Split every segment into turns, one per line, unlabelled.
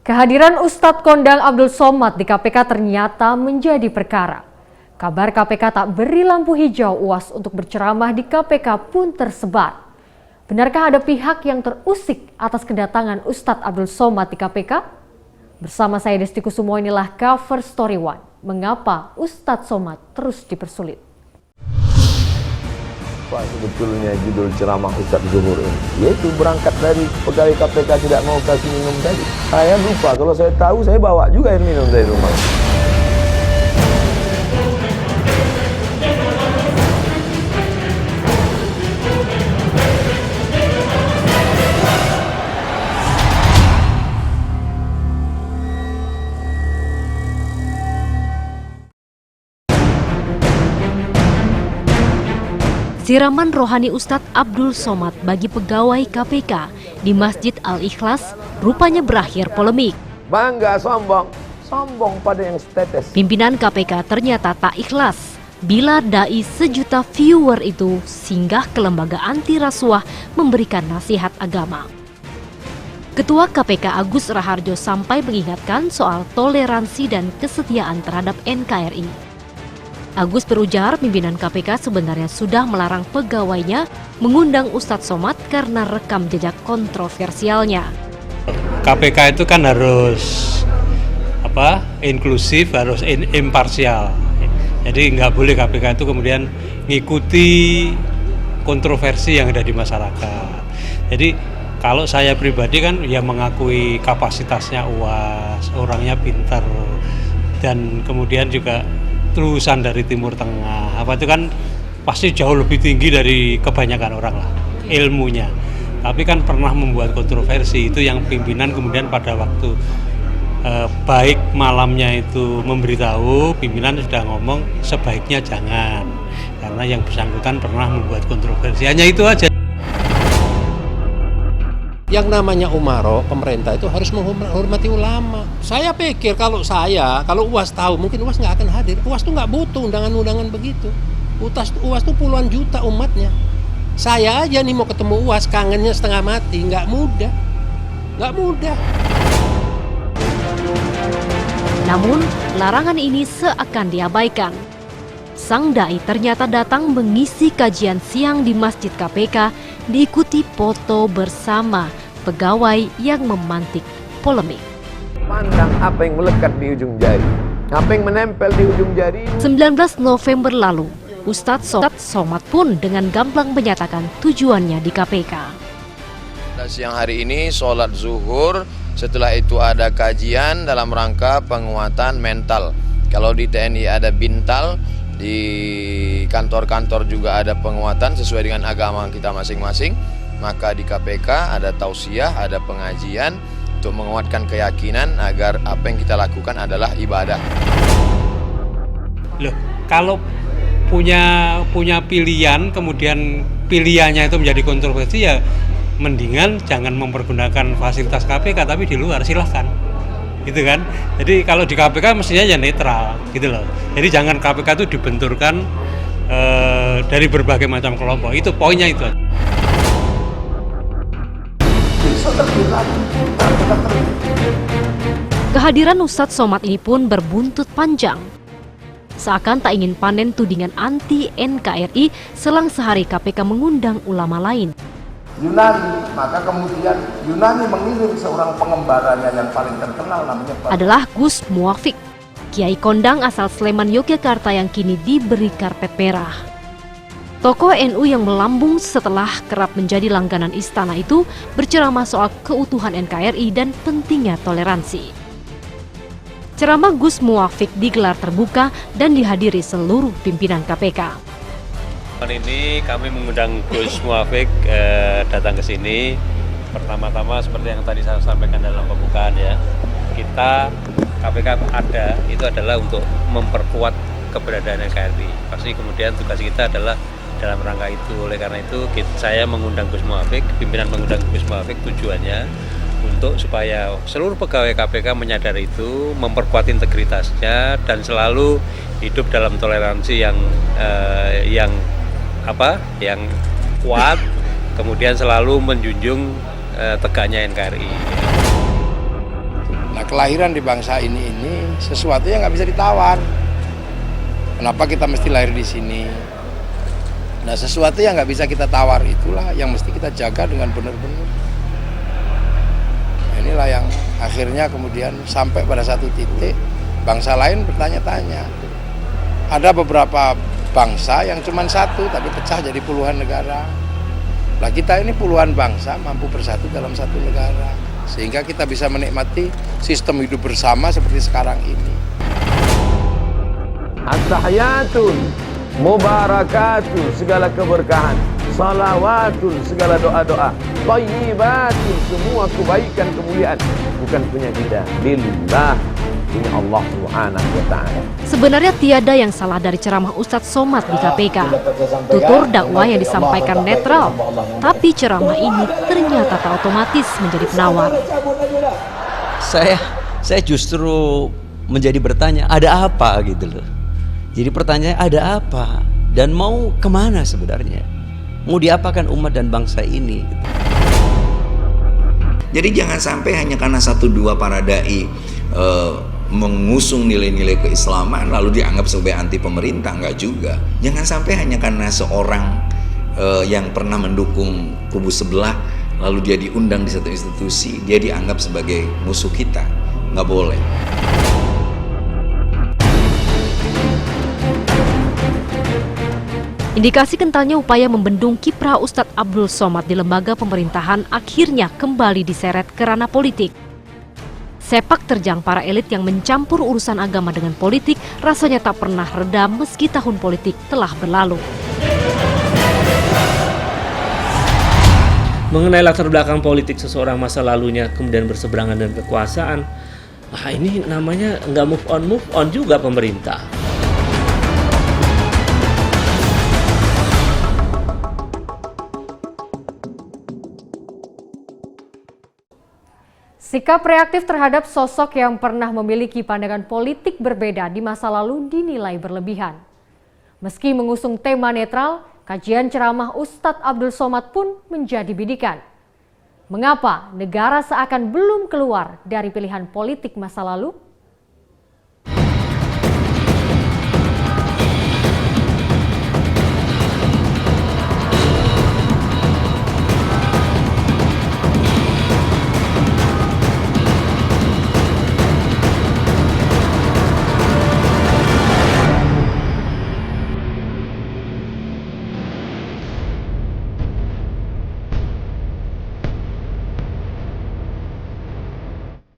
Kehadiran Ustadz Kondang Abdul Somad di KPK ternyata menjadi perkara. Kabar KPK tak beri lampu hijau UAS untuk berceramah di KPK pun tersebar. Benarkah ada pihak yang terusik atas kedatangan Ustadz Abdul Somad di KPK? Bersama saya Desti Kusumo, inilah cover Story One. Mengapa Ustadz Somad terus dipersulit?
Apa sebetulnya judul ceramah Ustadz Zuhur ini? Yaitu berangkat dari pegawai KPK tidak mau kasih minum tadi. Saya lupa, kalau saya tahu saya bawa juga air minum dari rumah.
Siraman rohani Ustadz Abdul Somad bagi pegawai KPK di Masjid Al-Ikhlas rupanya berakhir polemik.
Bangga, sombong pada yang setetes.
Pimpinan KPK ternyata tak ikhlas bila dai 1 juta viewer itu singgah ke lembaga anti rasuah memberikan nasihat agama. Ketua KPK Agus Raharjo sampai mengingatkan soal toleransi dan kesetiaan terhadap NKRI. Agus berujar pimpinan KPK sebenarnya sudah melarang pegawainya mengundang Ustadz Somad karena rekam jejak kontroversialnya.
KPK itu kan harus inklusif, harus imparsial. Jadi nggak boleh KPK itu kemudian ngikuti kontroversi yang ada di masyarakat. Jadi kalau saya pribadi kan ya mengakui kapasitasnya UAS, orangnya pintar, dan kemudian juga lulusan dari Timur Tengah, itu kan pasti jauh lebih tinggi dari kebanyakan orang lah ilmunya. Tapi kan pernah membuat kontroversi, itu yang pimpinan kemudian pada waktu baik malamnya itu memberitahu, pimpinan sudah ngomong sebaiknya jangan, karena yang bersangkutan pernah membuat kontroversi. Hanya itu aja.
Yang namanya umaro, pemerintah itu harus menghormati ulama. Saya pikir kalau UAS tahu, mungkin UAS nggak akan hadir. UAS tuh nggak butuh undangan-undangan begitu. UAS tuh puluhan juta umatnya. Saya aja nih mau ketemu UAS, kangennya setengah mati, nggak mudah.
Namun, larangan ini seakan diabaikan. Sang dai ternyata datang mengisi kajian siang di Masjid KPK, diikuti foto bersama pegawai yang memantik polemik.
Pandang apa yang melekat di ujung jari, apa yang menempel di ujung jari.
19 November lalu, Ustadz Somad pun dengan gamblang menyatakan tujuannya di KPK.
Siang hari ini sholat zuhur, setelah itu ada kajian dalam rangka penguatan mental. Kalau di TNI ada bintal, di kantor-kantor juga ada penguatan sesuai dengan agama kita masing-masing. Maka di KPK ada tausiah, ada pengajian untuk menguatkan keyakinan agar apa yang kita lakukan adalah ibadah.
Loh, kalau punya pilihan, kemudian pilihannya itu menjadi kontroversi, ya mendingan jangan mempergunakan fasilitas KPK, tapi di luar silahkan. Gitu kan. Jadi kalau di KPK mestinya ya netral gitu loh. Jadi jangan KPK itu dibenturkan dari berbagai macam kelompok. Itu poinnya itu.
Kehadiran Ustadz Somad ini pun berbuntut panjang. Seakan tak ingin panen tudingan anti NKRI, selang sehari KPK mengundang ulama lain.
Yunani, maka kemudian Yunani mengirim seorang pengembaranya yang paling terkenal namanya
adalah Gus Muafik, Kiai Kondang asal Sleman, Yogyakarta yang kini diberi karpet merah. Tokoh NU yang melambung setelah kerap menjadi langganan istana itu berceramah soal keutuhan NKRI dan pentingnya toleransi. Ceramah Gus Muafik digelar terbuka dan dihadiri seluruh pimpinan KPK.
Hari ini kami mengundang Gus Muafik datang ke sini. Pertama-tama seperti yang tadi saya sampaikan dalam pembukaan ya, kita KPK ada itu adalah untuk memperkuat keberadaan NKRI. Pasti kemudian tugas kita adalah dalam rangka itu. Oleh karena itu saya mengundang Gus Muafik, pimpinan mengundang Gus Muafik tujuannya untuk supaya seluruh pegawai KPK menyadari itu, memperkuat integritasnya dan selalu hidup dalam toleransi yang kuat, kemudian selalu menjunjung tegaknya NKRI.
Nah, kelahiran di bangsa ini sesuatu yang nggak bisa ditawar. Kenapa kita mesti lahir di sini? Nah, sesuatu yang nggak bisa kita tawar itulah yang mesti kita jaga dengan benar-benar. Nah, inilah yang akhirnya kemudian sampai pada satu titik bangsa lain bertanya-tanya. Ada beberapa bangsa yang cuma satu tapi pecah jadi puluhan negara. Nah, kita ini puluhan bangsa mampu bersatu dalam satu negara. Sehingga kita bisa menikmati sistem hidup bersama seperti sekarang ini.
At-tahiyatun, mubarakatun, segala keberkahan, salawatun, segala doa-doa, thayyibatun, semua kebaikan kemuliaan bukan punya kita, lillah, punya Allah Subhanahu wa ta'ala.
Sebenarnya tiada yang salah dari ceramah Ustadz Somad di KPK. Tutur dakwah yang disampaikan netral, tapi ceramah ini ternyata tak otomatis menjadi penawar.
Saya justru menjadi bertanya, ada apa gitu loh. Jadi pertanyaannya ada apa dan mau kemana sebenarnya? Mau diapakan umat dan bangsa ini?
Jadi jangan sampai hanya karena 1-2 para dai mengusung nilai-nilai keislaman lalu dianggap sebagai anti pemerintah, enggak juga. Jangan sampai hanya karena seorang yang pernah mendukung kubu sebelah lalu dia diundang di satu institusi, dia dianggap sebagai musuh kita. Nggak boleh.
Indikasi kentalnya upaya membendung kiprah Ustadz Abdul Somad di lembaga pemerintahan akhirnya kembali diseret ke ranah politik. Sepak terjang para elit yang mencampur urusan agama dengan politik rasanya tak pernah reda meski tahun politik telah berlalu.
Mengenai latar belakang politik seseorang masa lalunya kemudian berseberangan dengan kekuasaan, ini namanya nggak move on juga pemerintah.
Sikap reaktif terhadap sosok yang pernah memiliki pandangan politik berbeda di masa lalu dinilai berlebihan. Meski mengusung tema netral, kajian ceramah Ustadz Abdul Somad pun menjadi bidikan. Mengapa negara seakan belum keluar dari pilihan politik masa lalu?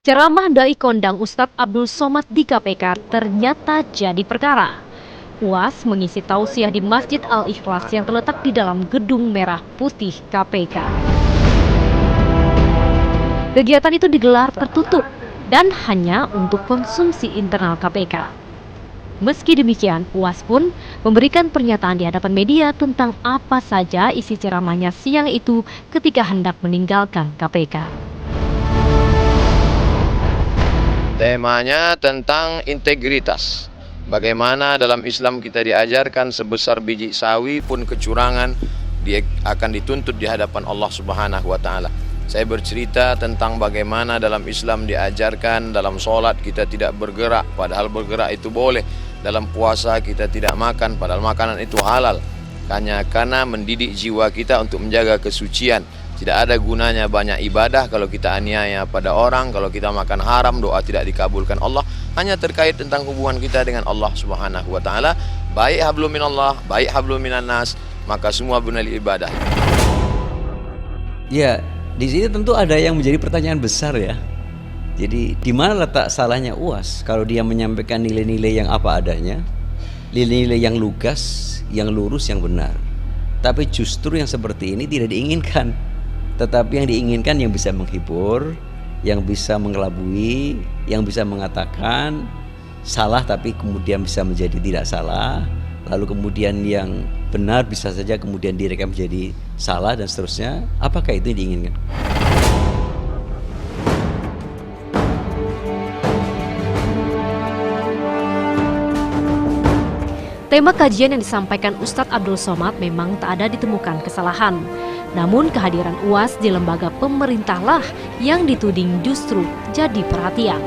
Ceramah dai kondang Ustadz Abdul Somad di KPK ternyata jadi perkara. UAS mengisi tausiah di Masjid Al-Ikhlas yang terletak di dalam gedung merah putih KPK. Kegiatan itu digelar tertutup dan hanya untuk konsumsi internal KPK. Meski demikian, UAS pun memberikan pernyataan di hadapan media tentang apa saja isi ceramahnya siang itu ketika hendak meninggalkan KPK.
Temanya tentang integritas. Bagaimana dalam Islam kita diajarkan sebesar biji sawi pun kecurangan dia akan dituntut di hadapan Allah Subhanahu wa taala. Saya bercerita tentang bagaimana dalam Islam diajarkan dalam sholat kita tidak bergerak padahal bergerak itu boleh. Dalam puasa kita tidak makan padahal makanan itu halal. Hanya karena mendidik jiwa kita untuk menjaga kesucian. Tidak ada gunanya banyak ibadah kalau kita aniaya pada orang, kalau kita makan haram, doa tidak dikabulkan Allah. Hanya terkait tentang hubungan kita dengan Allah Subhanahu wa taala, baik hablum minallah, baik hablum minan nas, maka semua benar ibadah.
Ya, di sini tentu ada yang menjadi pertanyaan besar ya. Jadi di mana letak salahnya UAS kalau dia menyampaikan nilai-nilai yang apa adanya, nilai-nilai yang lugas, yang lurus, yang benar. Tapi justru yang seperti ini tidak diinginkan. Tetapi yang diinginkan yang bisa menghibur, yang bisa mengelabui, yang bisa mengatakan salah tapi kemudian bisa menjadi tidak salah, lalu kemudian yang benar bisa saja kemudian direkam menjadi salah dan seterusnya. Apakah itu yang diinginkan?
Tema kajian yang disampaikan Ustadz Abdul Somad memang tak ada ditemukan kesalahan. Namun kehadiran UAS di lembaga pemerintahlah yang dituding justru jadi perhatian.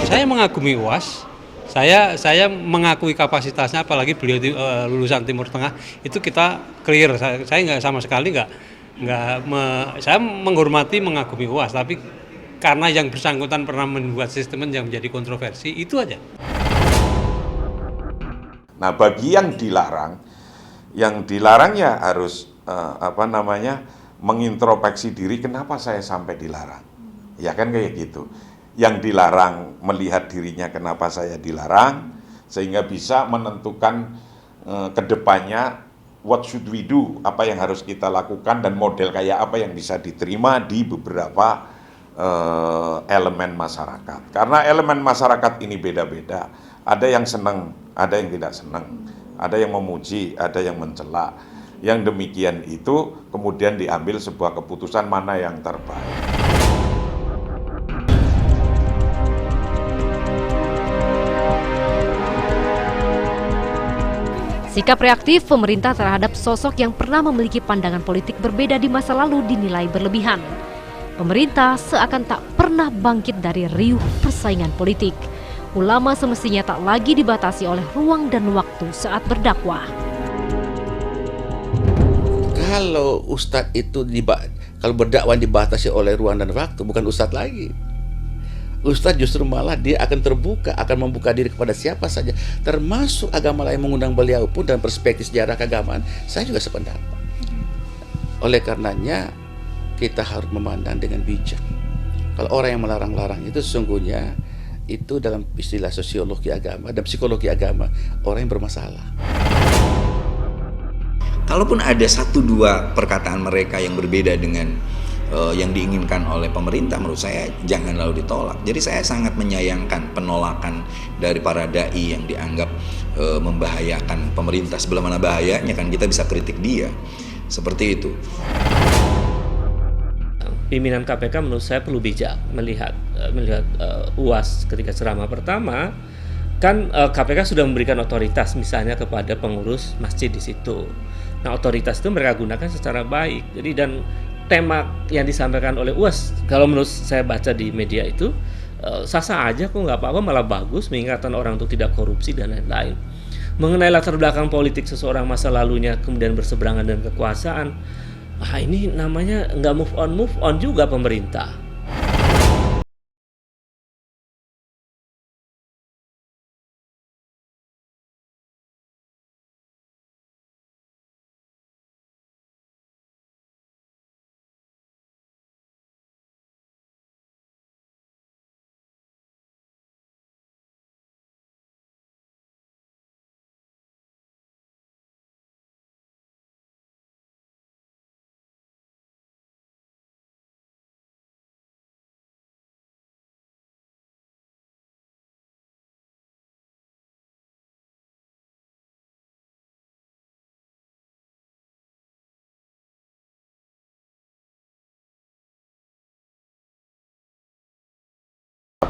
Saya mengagumi UAS, saya mengakui kapasitasnya, apalagi beliau lulusan Timur Tengah, itu kita clear. Saya nggak sama sekali saya menghormati, mengagumi UAS, tapi karena yang bersangkutan pernah membuat sistem yang menjadi kontroversi, itu aja.
Nah, bagi yang dilarang ya harus mengintrospeksi diri, kenapa saya sampai dilarang? Ya kan kayak gitu. Yang dilarang melihat dirinya kenapa saya dilarang, sehingga bisa menentukan ke depannya what should we do, apa yang harus kita lakukan dan model kayak apa yang bisa diterima di beberapa elemen masyarakat. Karena elemen masyarakat ini beda-beda, ada yang senang, ada yang tidak senang, ada yang memuji, ada yang mencela. Yang demikian itu kemudian diambil sebuah keputusan mana yang terbaik.
Sikap reaktif pemerintah terhadap sosok yang pernah memiliki pandangan politik berbeda di masa lalu dinilai berlebihan. Pemerintah seakan tak pernah bangkit dari riuh persaingan politik. Ulama semestinya tak lagi dibatasi oleh ruang dan waktu saat berdakwah.
Kalau ustadz itu kalau berdakwah dibatasi oleh ruang dan waktu, bukan ustadz lagi. Ustadz justru malah dia akan terbuka, akan membuka diri kepada siapa saja, termasuk agama lain mengundang beliau pun. Dalam perspektif sejarah keagamaan, saya juga sependapat. Oleh karenanya, kita harus memandang dengan bijak. Kalau orang yang melarang-larang itu sesungguhnya itu dalam istilah sosiologi agama dan psikologi agama, orang yang bermasalah.
Kalaupun ada 1-2 perkataan mereka yang berbeda dengan yang diinginkan oleh pemerintah, menurut saya jangan lalu ditolak. Jadi saya sangat menyayangkan penolakan dari para dai yang dianggap membahayakan pemerintah. Sebelah mana bahayanya kan kita bisa kritik dia. Seperti itu.
Pimpinan KPK menurut saya perlu bijak melihat UAS ketika ceramah pertama. Kan KPK sudah memberikan otoritas misalnya kepada pengurus masjid di situ. Nah, otoritas itu mereka gunakan secara baik. Jadi dan tema yang disampaikan oleh UAS, kalau menurut saya baca di media itu sah-sah aja kok, nggak apa-apa, malah bagus mengingatkan orang untuk tidak korupsi dan lain-lain. Mengenai latar belakang politik seseorang masa lalunya kemudian berseberangan dengan kekuasaan, ini namanya nggak move on juga pemerintah.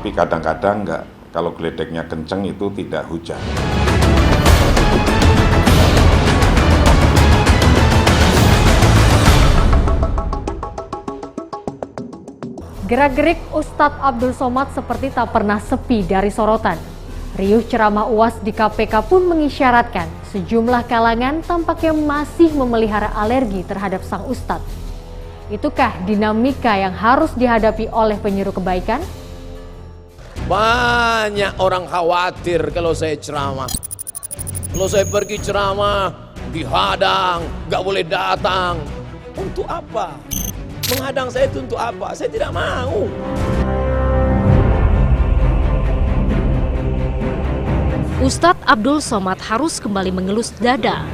Tapi kadang-kadang enggak, kalau geledeknya kenceng itu tidak hujan.
Gerak-gerik Ustadz Abdul Somad seperti tak pernah sepi dari sorotan. Riuh ceramah UAS di KPK pun mengisyaratkan sejumlah kalangan tampaknya masih memelihara alergi terhadap sang ustadz. Itukah dinamika yang harus dihadapi oleh penyeru kebaikan?
Banyak orang khawatir kalau saya ceramah. Kalau saya pergi ceramah, dihadang, gak boleh datang. Untuk apa? Menghadang saya itu untuk apa? Saya tidak mau.
Ustadz Abdul Somad harus kembali mengelus dada.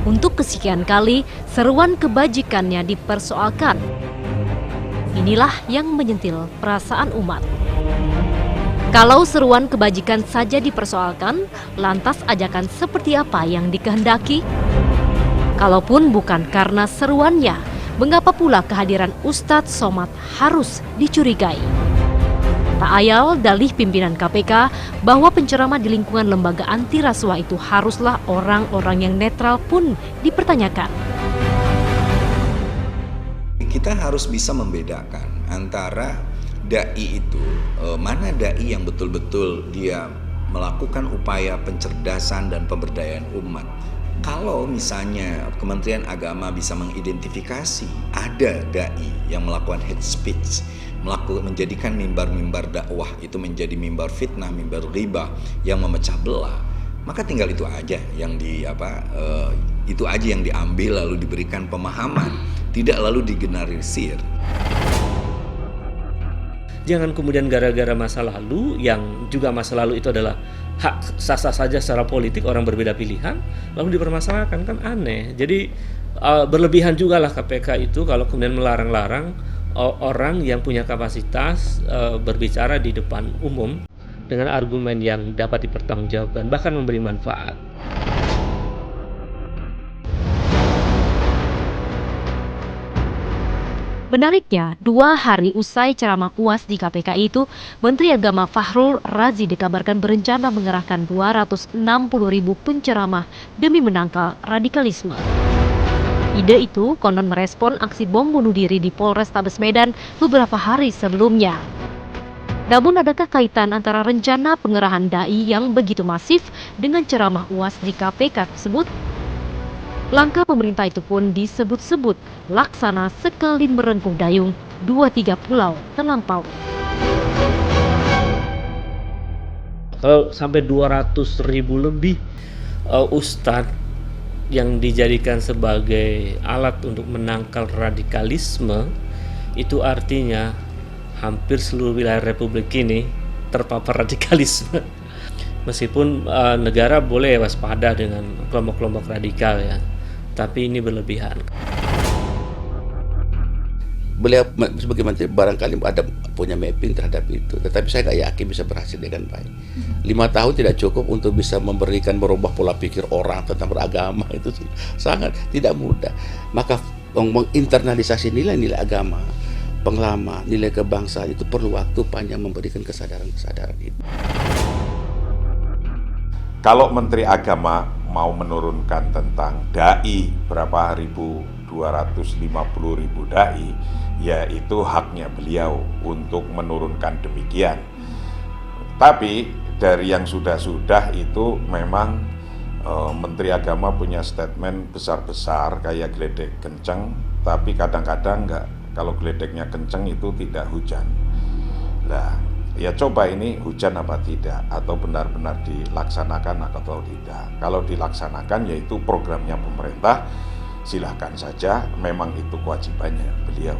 Untuk kesekian kali, seruan kebajikannya dipersoalkan. Inilah yang menyentil perasaan umat. Kalau seruan kebajikan saja dipersoalkan, lantas ajakan seperti apa yang dikehendaki? Kalaupun bukan karena seruannya, mengapa pula kehadiran Ustadz Somad harus dicurigai? Tak ayal dalih pimpinan KPK bahwa penceramah di lingkungan lembaga anti rasuah itu haruslah orang-orang yang netral pun dipertanyakan.
Kita harus bisa membedakan antara dai itu, mana dai yang betul-betul dia melakukan upaya pencerdasan dan pemberdayaan umat. Kalau misalnya Kementerian Agama bisa mengidentifikasi ada dai yang melakukan hate speech, menjadikan mimbar-mimbar dakwah itu menjadi mimbar fitnah, mimbar ghibah yang memecah belah, maka tinggal itu aja yang itu aja yang diambil lalu diberikan pemahaman, tidak lalu digeneralisir.
Jangan kemudian gara-gara masa lalu, yang juga masa lalu itu adalah hak sah-sah saja secara politik, orang berbeda pilihan, lalu dipermasalahkan, kan aneh. Jadi berlebihan juga lah KPK itu kalau kemudian melarang-larang orang yang punya kapasitas berbicara di depan umum dengan argumen yang dapat dipertanggungjawabkan, bahkan memberi manfaat.
Menariknya, 2 hari usai ceramah UAS di KPK itu, Menteri Agama Fahrul Razi dikabarkan berencana mengerahkan 260.000 penceramah demi menangkal radikalisme. Ide itu konon merespon aksi bom bunuh diri di Polrestabes Medan beberapa hari sebelumnya. Namun adakah kaitan antara rencana pengerahan dai yang begitu masif dengan ceramah UAS di KPK tersebut? Langkah pemerintah itu pun disebut-sebut laksana sekali merengkuh dayung 2-3 pulau terlampau.
Kalau sampai 200.000 lebih ustadz yang dijadikan sebagai alat untuk menangkal radikalisme, itu artinya hampir seluruh wilayah Republik ini terpapar radikalisme. Meskipun negara boleh waspada dengan kelompok-kelompok radikal ya, tapi ini berlebihan.
Beliau sebagai menteri barangkali ada punya mapping terhadap itu, tetapi saya nggak yakin bisa berhasil dengan baik. 5 tahun tidak cukup untuk bisa merubah pola pikir orang tentang beragama, itu sangat tidak mudah. Maka menginternalisasi nilai-nilai agama, pengalaman, nilai kebangsaan itu perlu waktu panjang memberikan kesadaran-kesadaran itu.
Kalau Menteri Agama mau menurunkan tentang dai berapa ribu, 250.000 dai, ya itu haknya beliau untuk menurunkan demikian. Tapi dari yang sudah-sudah itu memang Menteri Agama punya statement besar-besar kayak geledek kenceng, tapi kadang-kadang enggak. Kalau geledeknya kenceng itu tidak hujan. Nah, ya coba ini hujan apa tidak, atau benar-benar dilaksanakan atau tidak. Kalau dilaksanakan yaitu programnya pemerintah, silahkan saja, memang itu kewajibannya beliau.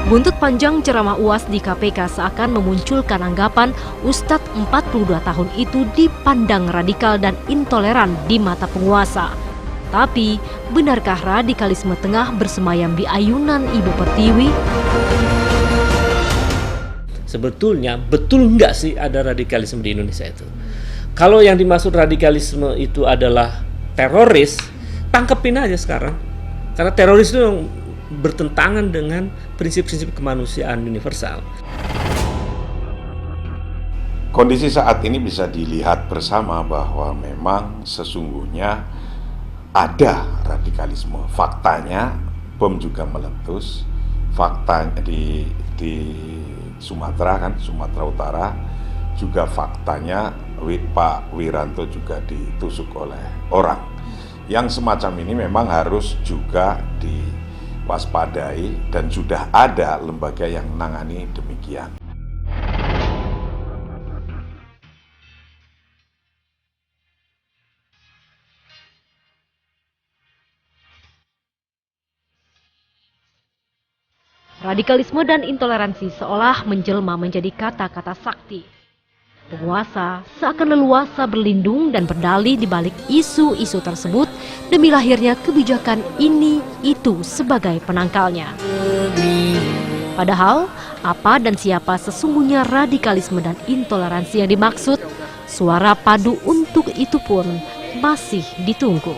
Buntut panjang ceramah UAS di KPK seakan memunculkan anggapan Ustadz 42 tahun itu dipandang radikal dan intoleran di mata penguasa. Tapi, benarkah radikalisme tengah bersemayam di ayunan Ibu Pertiwi?
Sebetulnya, betul nggak sih ada radikalisme di Indonesia itu? Kalau yang dimaksud radikalisme itu adalah teroris, tangkepin aja sekarang. Karena teroris itu yang bertentangan dengan prinsip-prinsip kemanusiaan universal.
Kondisi saat ini bisa dilihat bersama bahwa memang sesungguhnya ada radikalisme. Faktanya bom juga meletus. Faktanya di Sumatera kan, Sumatera Utara juga faktanya Pak Wiranto juga ditusuk oleh orang. Yang semacam ini memang harus juga diwaspadai dan sudah ada lembaga yang menangani demikian.
Radikalisme dan intoleransi seolah menjelma menjadi kata-kata sakti. Penguasa seakan leluasa berlindung dan berdalih di balik isu-isu tersebut demi lahirnya kebijakan ini itu sebagai penangkalnya. Padahal, apa dan siapa sesungguhnya radikalisme dan intoleransi yang dimaksud? Suara padu untuk itu pun masih ditunggu.